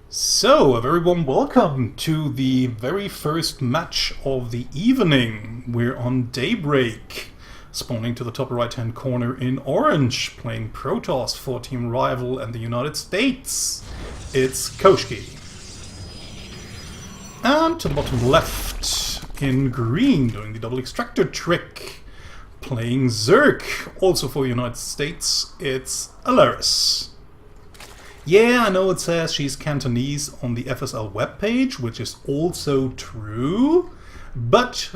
So, a very warm welcome to the very first match of the evening. We're on Daybreak, spawning to the top right-hand corner in orange, playing Protoss for Team Rival and the United States. It's Koshkii. And to the bottom left, in green, doing the double extractor trick, playing Zerg, also for the United States, it's Allaryce. Yeah, I know it says she's Cantonese on the FSL webpage, which is also true, but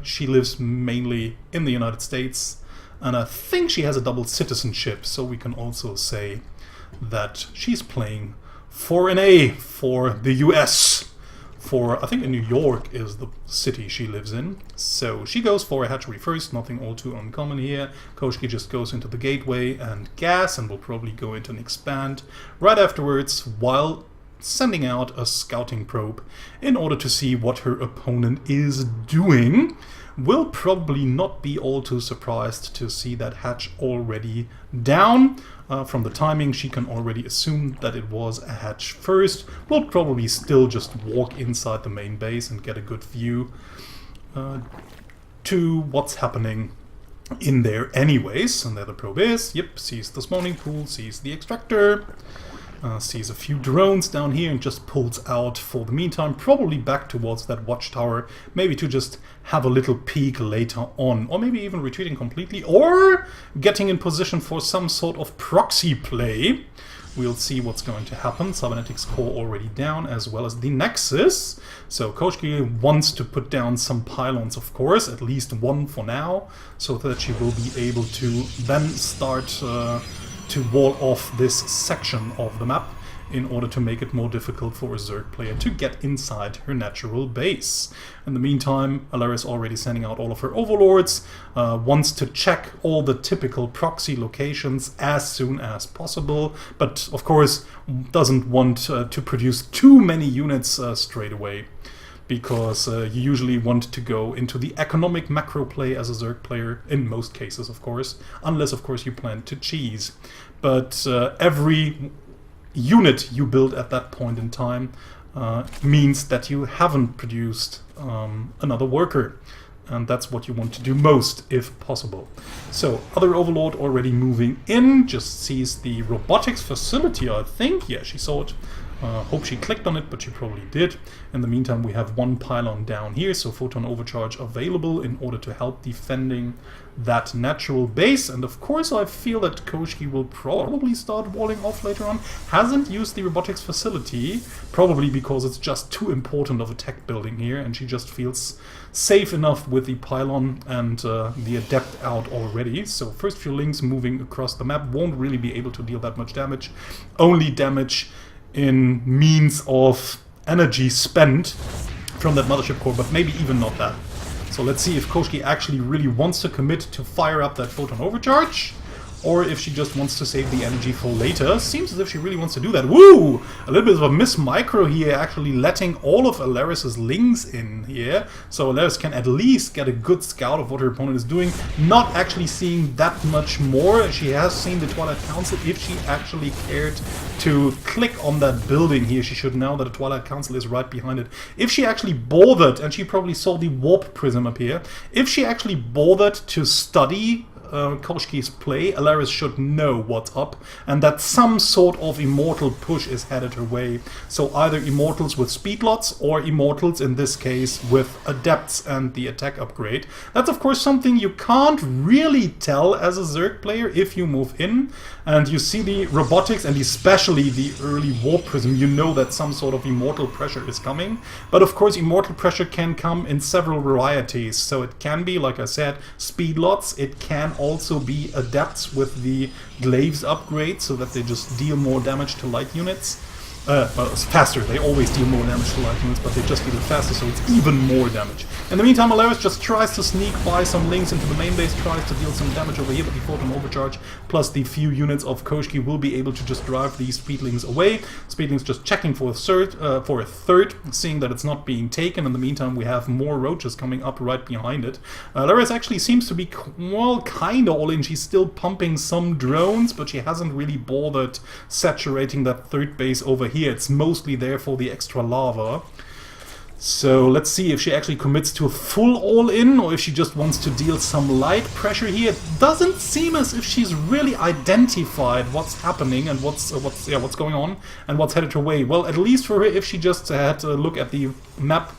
she lives mainly in the United States, and I think she has a double citizenship, so we can also say that she's playing for NA, for the US, for, I think in New York is the city she lives in. So she goes for a hatchery first, nothing all too uncommon here. Koshkii just goes into the gateway and gas, and will probably go into an expand right afterwards, while sending out a scouting probe in order to see what her opponent is doing. Will probably not be all too surprised to see that hatch already down. From the timing, she can already assume that it was a hatch first. Will probably still just walk inside the main base and get a good view to what's happening in there anyways. And there the probe is. Yep, sees the spawning pool, sees the extractor. Sees a few drones down here and just pulls out for the meantime, probably back towards that watchtower, maybe to just have a little peek later on, or maybe even retreating completely, or getting in position for some sort of proxy play. We'll see what's going to happen. Cybernetics core already down, as well as the Nexus. So Koshkii wants to put down some pylons, of course, at least one for now, so that she will be able to then start to wall off this section of the map in order to make it more difficult for a Zerg player to get inside her natural base. In the meantime, Allaryce already sending out all of her overlords, wants to check all the typical proxy locations as soon as possible, but of course doesn't want to produce too many units straight away, because you usually want to go into the economic macro play as a Zerg player, in most cases of course, unless of course you plan to cheese. But every unit you build at that point in time means that you haven't produced another worker. And that's what you want to do most, if possible. So, other Overlord already moving in, just sees the robotics facility, I think. Yeah, she saw it. Hope she clicked on it, but she probably did. In the meantime, we have one pylon down here, so photon overcharge available in order to help defending that natural base. And of course, I feel that Koshkii will probably start walling off later on. Hasn't used the robotics facility, probably because it's just too important of a tech building here, and she just feels safe enough with the pylon and the adept out already. So first few links moving across the map won't really be able to deal that much damage. Only damage in means of energy spent from that mothership core, but maybe even not that. So let's see if Koshkii actually really wants to commit to fire up that photon overcharge, or if she just wants to save the energy for later. Seems as if she really wants to do that. Woo! A little bit of a miss micro here, actually letting all of Allaryce's links in here. So Allaryce can at least get a good scout of what her opponent is doing. Not actually seeing that much more. She has seen the Twilight Council. If she actually cared to click on that building here, she should know that the Twilight Council is right behind it. If she actually bothered, and she probably saw the warp prism up here, if she actually bothered to study Koshkii's play, Allaryce should know what's up, and that some sort of immortal push is headed her way. So either immortals with speedlots, or immortals in this case with adepts and the attack upgrade. That's of course something you can't really tell as a Zerg player if you move in and you see the robotics and especially the early warp prism. You know that some sort of immortal pressure is coming, but of course immortal pressure can come in several varieties. So it can be, like I said, speedlots. It can also be adepts with the glaives upgrade, so that they just deal more damage to light units. Well, it's faster. They always deal more damage to light units, but they just deal it faster, so it's even more damage. In the meantime, Allaryce just tries to sneak by some links into the main base, tries to deal some damage over here, but the photon overcharge plus the few units of Koshkii will be able to just drive these speedlings away. Speedlings just checking for a third, seeing that it's not being taken. In the meantime, we have more roaches coming up right behind it. Allaryce actually seems to be, well, kinda all in. She's still pumping some drones, but she hasn't really bothered saturating that third base over here. It's mostly there for the extra lava. So let's see if she actually commits to a full all-in, or if she just wants to deal some light pressure here. It doesn't seem as if she's really identified what's happening and what's going on and what's headed her way. Well, at least for her, if she just had a look at the map,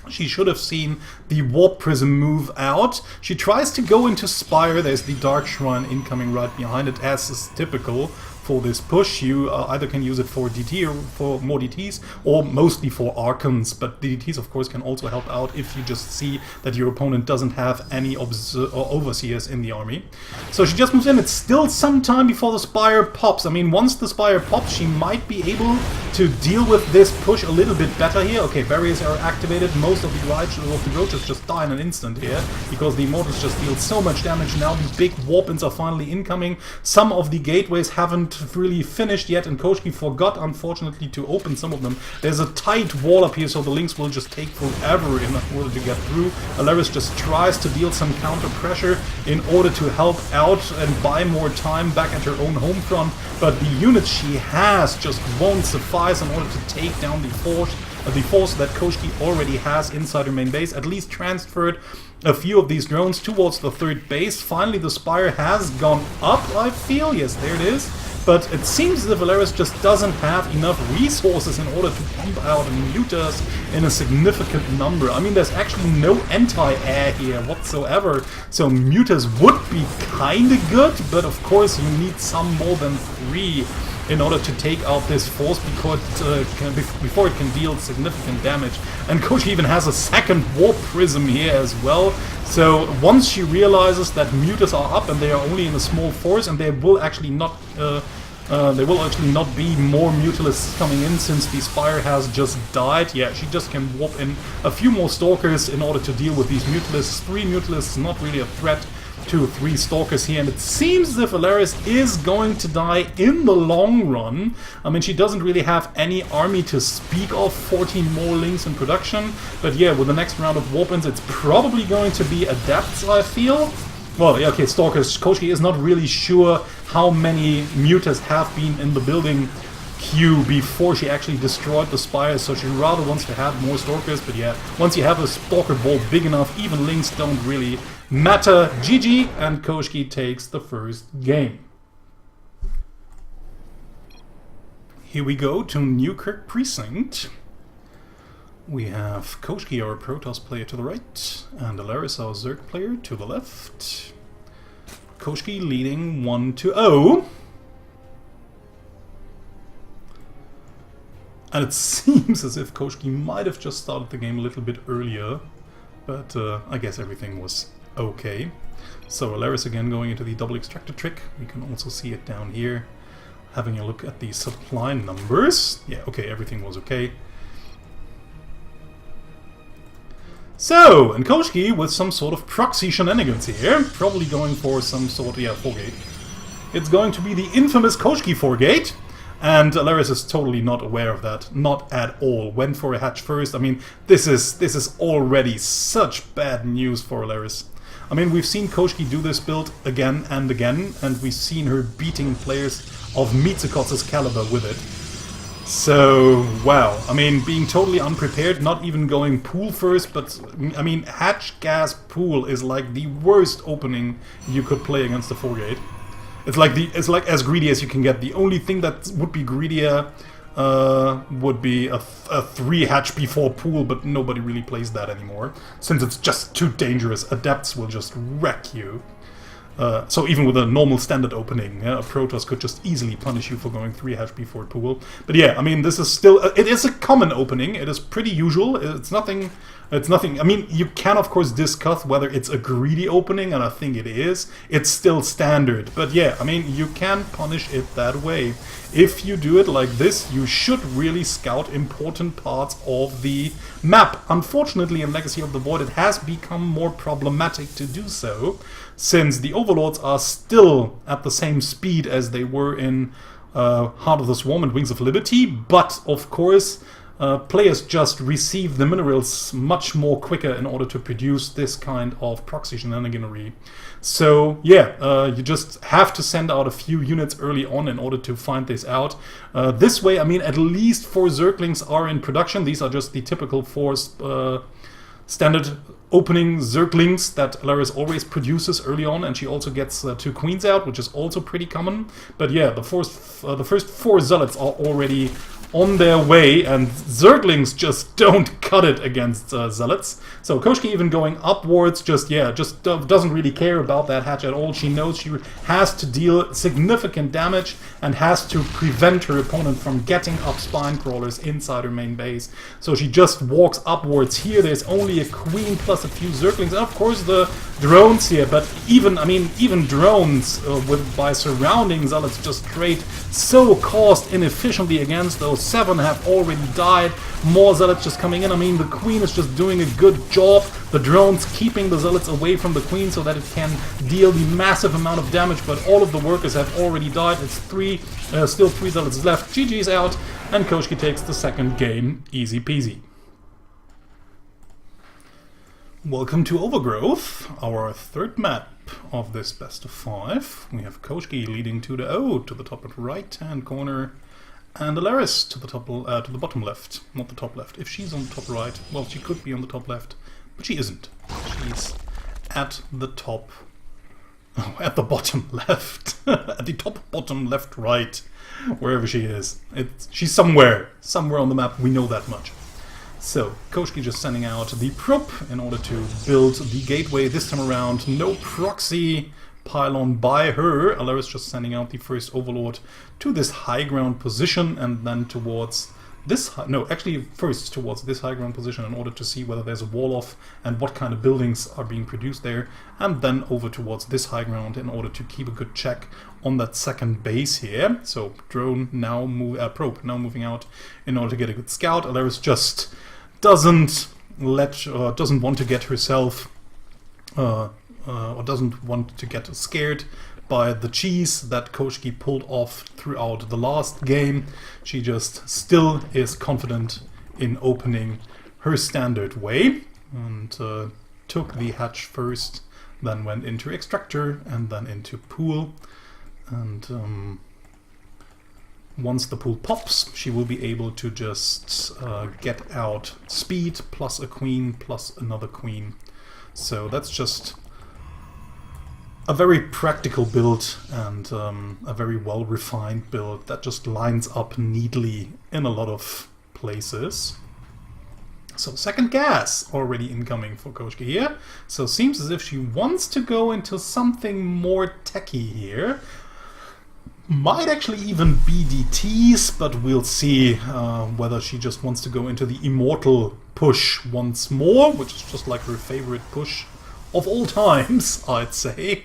she should have seen the Warp Prism move out. She tries to go into Spire. There's the Dark Shrine incoming right behind it, as is typical for this push. You either can use it for DT or for more DTs, or mostly for Archons, but the DTs of course can also help out if you just see that your opponent doesn't have any Overseers in the army. So she just moves in. It's still some time before the Spire pops. I mean, once the Spire pops, she might be able to deal with this push a little bit better here. Okay, barriers are activated. Most of the roaches just die in an instant here, because the Immortals just deal so much damage now. The big Warp-ins are finally incoming. Some of the gateways haven't really finished yet, and Koshkii forgot, unfortunately, to open some of them. There's a tight wall up here, so the links will just take forever in order to get through. Allaryce just tries to deal some counter pressure in order to help out and buy more time back at her own home front, but the units she has just won't suffice in order to take down the force that Koshkii already has inside her main base. At least transferred a few of these drones towards the third base. Finally, the Spire has gone up, I feel. Yes, there it is. But it seems as if Allaryce just doesn't have enough resources in order to pump out mutas in a significant number. I mean, there's actually no anti-air here whatsoever, so mutas would be kinda good, but of course you need some more than 3 in order to take out this force before it can deal significant damage. And Koshkii even has a second Warp Prism here as well. So once she realizes that mutas are up and they are only in a small force, and there will actually not be more Mutalisks coming in since the Spire has just died. Yeah, she just can warp in a few more Stalkers in order to deal with these Mutalisks. 3 Mutalisks, not really a threat to 3 Stalkers here, and it seems as if Allaryce is going to die in the long run. I mean, she doesn't really have any army to speak of, 14 more links in production, but yeah, with the next round of warp-ins, it's probably going to be Adepts, I feel. Well, yeah, okay, Stalkers. Koshkii is not really sure how many mutas have been in the building queue before she actually destroyed the Spire, so she rather wants to have more Stalkers, but yeah, once you have a Stalker ball big enough, even links don't really matter. GG, and Koshkii takes the first game. Here we go to Newkirk Precinct. We have Koshkii, our Protoss player, to the right, and Allaryce, our Zerg player, to the left. Koshkii leading 1-0. And it seems as if Koshkii might have just started the game a little bit earlier, but I guess everything was okay. So Allaryce again going into the double extractor trick. We can also see it down here. Having a look at the supply numbers. Yeah, okay, everything was okay. So, and Koshkii with some sort of proxy shenanigans here. Probably going for some sort of, yeah, 4-gate. It's going to be the infamous Koshkii 4-gate. And Allaryce is totally not aware of that. Not at all. Went for a hatch first. I mean, this is already such bad news for Allaryce. I mean, we've seen Koshkii do this build again and again, and we've seen her beating players of Mitsukotz's caliber with it. So, wow. I mean, being totally unprepared, not even going pool first, but, I mean, hatch gas pool is like the worst opening you could play against the 4-gate. It's like as greedy as you can get. The only thing that would be greedier would be a 3 hatch before pool, but nobody really plays that anymore, since it's just too dangerous. Adepts will just wreck you. So even with a normal standard opening, a Protoss could just easily punish you for going 3 hatch before pool. But yeah, I mean, this is still... it is a common opening. It is pretty usual. It's nothing... I mean, you can of course discuss whether it's a greedy opening, and I think it is. It's still standard. But yeah, I mean, you can punish it that way. If you do it like this, you should really scout important parts of the map. Unfortunately, in Legacy of the Void, it has become more problematic to do so, since the Overlords are still at the same speed as they were in Heart of the Swarm and Wings of Liberty, but of course players just receive the minerals much more quicker in order to produce this kind of proxy shenaniganery. So yeah, you just have to send out a few units early on in order to find this out. This way, I mean, at least 4 Zerglings are in production. These are just the typical 4 standard opening Zerglings that Allaryce always produces early on, and she also gets 2 queens out, which is also pretty common. But yeah, the first 4 zealots are already on their way, and Zerglings just don't cut it against zealots. So Koshkii even going upwards, just doesn't really care about that hatch at all. She knows she has to deal significant damage and has to prevent her opponent from getting up spine crawlers inside her main base. So she just walks upwards here. There's only a queen plus a few Zerglings, and of course the drones here. But even drones by surrounding zealots just trade so cost inefficiently against those. 7 have already died. More zealots just coming in. I mean, the queen is just doing a good job. The drones keeping the zealots away from the queen so that it can deal the massive amount of damage, but all of the workers have already died. It's still 3 zealots left. GG's out, and Koshkii takes the second game easy peasy. Welcome to Overgrowth, our third map of this best of 5. We have Koshkii leading to the O to the top right hand corner, and Allaryce to the bottom left, not the top left. If she's on the top right, well, she could be on the top left, but she isn't. She's at the top, at the bottom left, at the top, bottom, left, right, wherever she is. She's somewhere on the map. We know that much. So Koshkii just sending out the prop in order to build the gateway this time around. No proxy pylon by her. Allaryce just sending out the first overlord to this high ground position, and then towards this first towards this high ground position in order to see whether there's a wall off and what kind of buildings are being produced there, and then over towards this high ground in order to keep a good check on that second base here. So drone now probe now moving out in order to get a good scout. Allaryce just doesn't want to get herself or doesn't want to get scared by the cheese that Koshkii pulled off throughout the last game. She just still is confident in opening her standard way, and took the hatch first, then went into extractor and then into pool. And once the pool pops, she will be able to just get out speed plus a queen plus another queen. So that's just a very practical build, and a very well refined build that just lines up neatly in a lot of places. So second gas already incoming for Koshkii here. So seems as if she wants to go into something more techie here. Might actually even be DTs, but we'll see whether she just wants to go into the immortal push once more, which is just like her favorite push of all times, I'd say.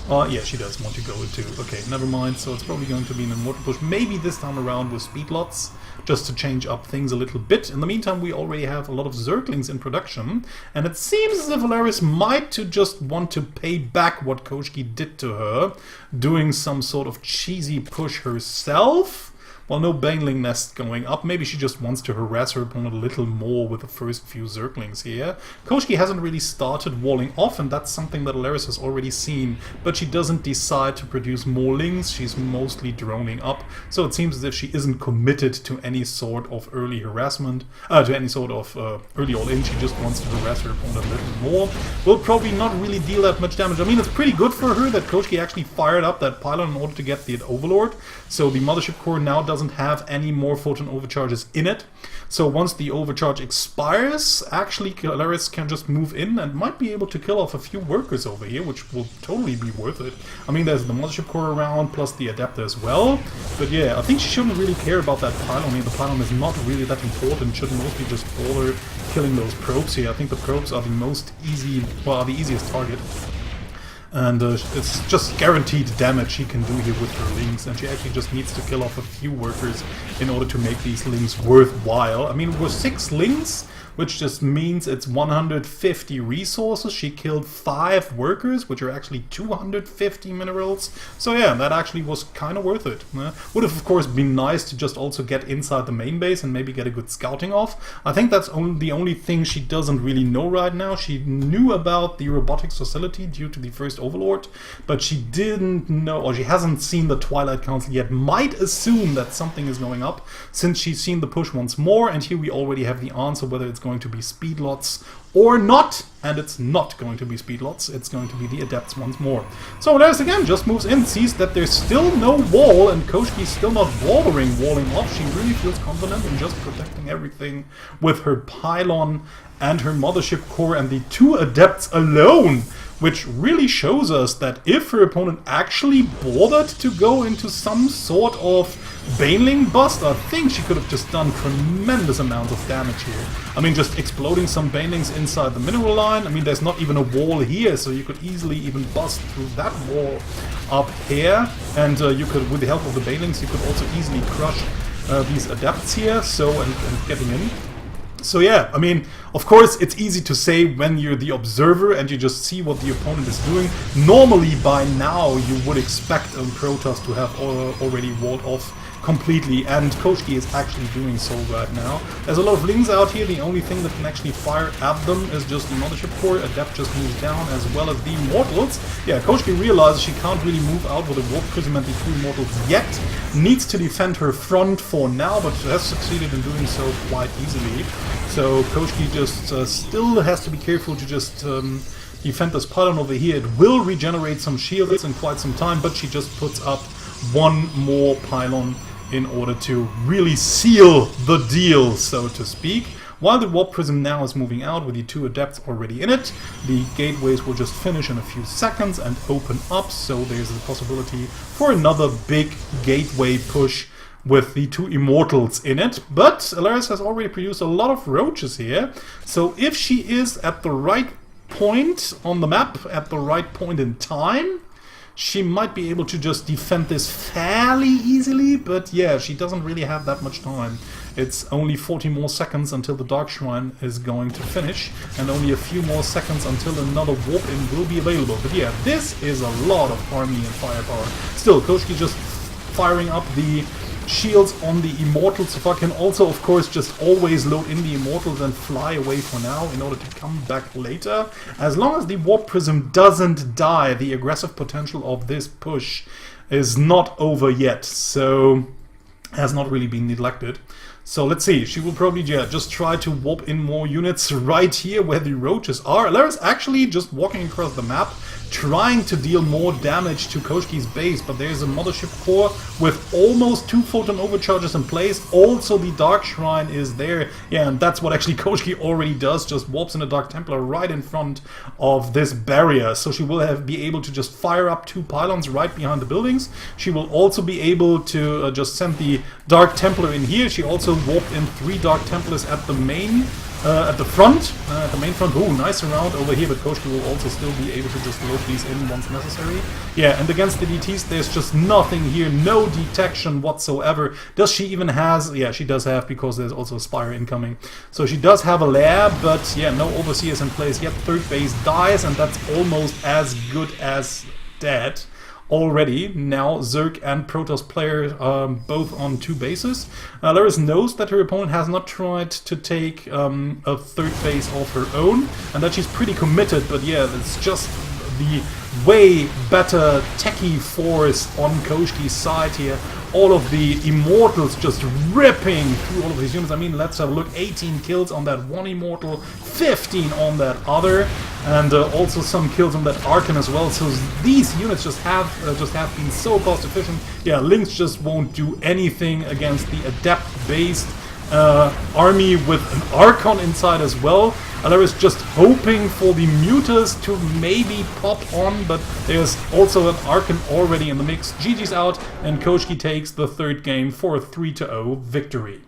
Yeah, she does want to go into... Okay, never mind. So it's probably going to be an immortal push. Maybe this time around with speed lots, just to change up things a little bit. In the meantime, we already have a lot of Zerglings in production, and it seems as if Allaryce might just want to pay back what Koshkii did to her, doing some sort of cheesy push herself. Well, no Baneling Nest going up. Maybe she just wants to harass her opponent a little more with the first few Zerglings here. Koshkii hasn't really started walling off, and that's something that Allaryce has already seen. But she doesn't decide to produce more lings. She's mostly droning up. So it seems as if she isn't committed to any sort of early harassment, to any sort of early all-in. She just wants to harass her opponent a little more. Will probably not really deal that much damage. I mean, it's pretty good for her that Koshkii actually fired up that pylon in order to get the Overlord. So the Mothership Core now doesn't have any more photon overcharges in it. So once the overcharge expires, actually Allaryce can just move in and might be able to kill off a few workers over here, which will totally be worth it. I mean, there's the Mothership Core around, plus the Adapter as well. But yeah, I think she shouldn't really care about that pylon. I mean, the pylon is not really that important. Should mostly just bother killing those probes here. I think the probes are the easiest target. And it's just guaranteed damage she can do here with her Lings, and she actually just needs to kill off a few workers in order to make these Lings worthwhile. I mean, with 6 Lings, which just means it's 150 resources. She killed 5 workers, which are actually 250 minerals. So yeah, that actually was kind of worth it. Would have, of course, been nice to just also get inside the main base and maybe get a good scouting off. I think that's the only thing she doesn't really know right now. She knew about the robotics facility due to the first Overlord, but she didn't know, or she hasn't seen the Twilight Council yet. Might assume that something is going up, since she's seen the push once more, and here we already have the answer whether it's going to be speed lots or not, and it's not going to be speed lots, it's going to be the adepts once more. So Allaryce again just moves in, sees that there's still no wall, and Koshkii's still not walling off. She really feels confident in just protecting everything with her pylon and her mothership core and the 2 adepts alone, which really shows us that if her opponent actually bothered to go into some sort of Baneling bust, I think she could have just done tremendous amounts of damage here. I mean, just exploding some Banelings inside the mineral line. I mean, there's not even a wall here, so you could easily even bust through that wall up here. And you could, with the help of the Banelings, you could also easily crush these adepts here, so and getting in. So yeah, I mean, of course, it's easy to say when you're the observer and you just see what the opponent is doing. Normally, by now, you would expect Protoss to have already walled off completely, and Koshkii is actually doing so right now. There's a lot of Lings out here. The only thing that can actually fire at them is just the mothership core. Adept just moves down, as well as the Immortals. Yeah, Koshkii realizes she can't really move out with a Warp Prism and the 2 Immortals yet. Needs to defend her front for now, but has succeeded in doing so quite easily. So Koshkii just still has to be careful to just defend this pylon over here. It will regenerate some shields in quite some time, but she just puts up 1 more pylon in order to really seal the deal, so to speak. While the Warp Prism now is moving out with the 2 adepts already in it, the gateways will just finish in a few seconds and open up, so there's the possibility for another big gateway push with the 2 Immortals in it. But Allaryce has already produced a lot of roaches here, so if she is at the right point on the map, at the right point in time, she might be able to just defend this fairly easily, but yeah, she doesn't really have that much time. It's only 40 more seconds until the Dark Shrine is going to finish, and only a few more seconds until another warp-in will be available. But yeah, this is a lot of army and firepower. Still, Koshkii just firing up the shields on the Immortals. If I can also, of course, just always load in the Immortals and fly away for now in order to come back later. As long as the Warp Prism doesn't die, the aggressive potential of this push is not over yet, so has not really been neglected. So let's see, she will probably just try to warp in more units right here where the roaches are. Allaryce actually just walking across the map, trying to deal more damage to Koshkii's base, but there's a mothership core with almost 2 photon overcharges in place. Also the Dark Shrine is there. Yeah, and that's what actually Koshkii already does, just warps in a Dark Templar right in front of this barrier. So she will be able to just fire up 2 pylons right behind the buildings. She will also be able to just send the Dark Templar in here. She also warped in 3 Dark Templars at the main at the front. Oh, nice round over here, but Koshkii will also still be able to just load these in once necessary. Yeah, and against the DTs, there's just nothing here, no detection whatsoever. Does she even has? Yeah, she does have, because there's also a Spire incoming. So she does have a lair, but yeah, no Overseers in place yet. 3rd base dies, and that's almost as good as dead already. Now Zerg and Protoss player both on 2 bases. Allaryce knows that her opponent has not tried to take a 3rd base of her own, and that she's pretty committed, but yeah, it's just the way better techie force on Koshkii's side here. All of the Immortals just ripping through all of these units. I mean, let's have a look. 18 kills on that one Immortal, 15 on that other, and also some kills on that Archon as well. So these units just have been so cost efficient. Yeah, Lynx just won't do anything against the Adept-based army with an Archon inside as well. Allaryce just hoping for the Mutas to maybe pop on, but there's also an Archon already in the mix. GG's out, and Koshkii takes the 3rd game for a 3-0 victory.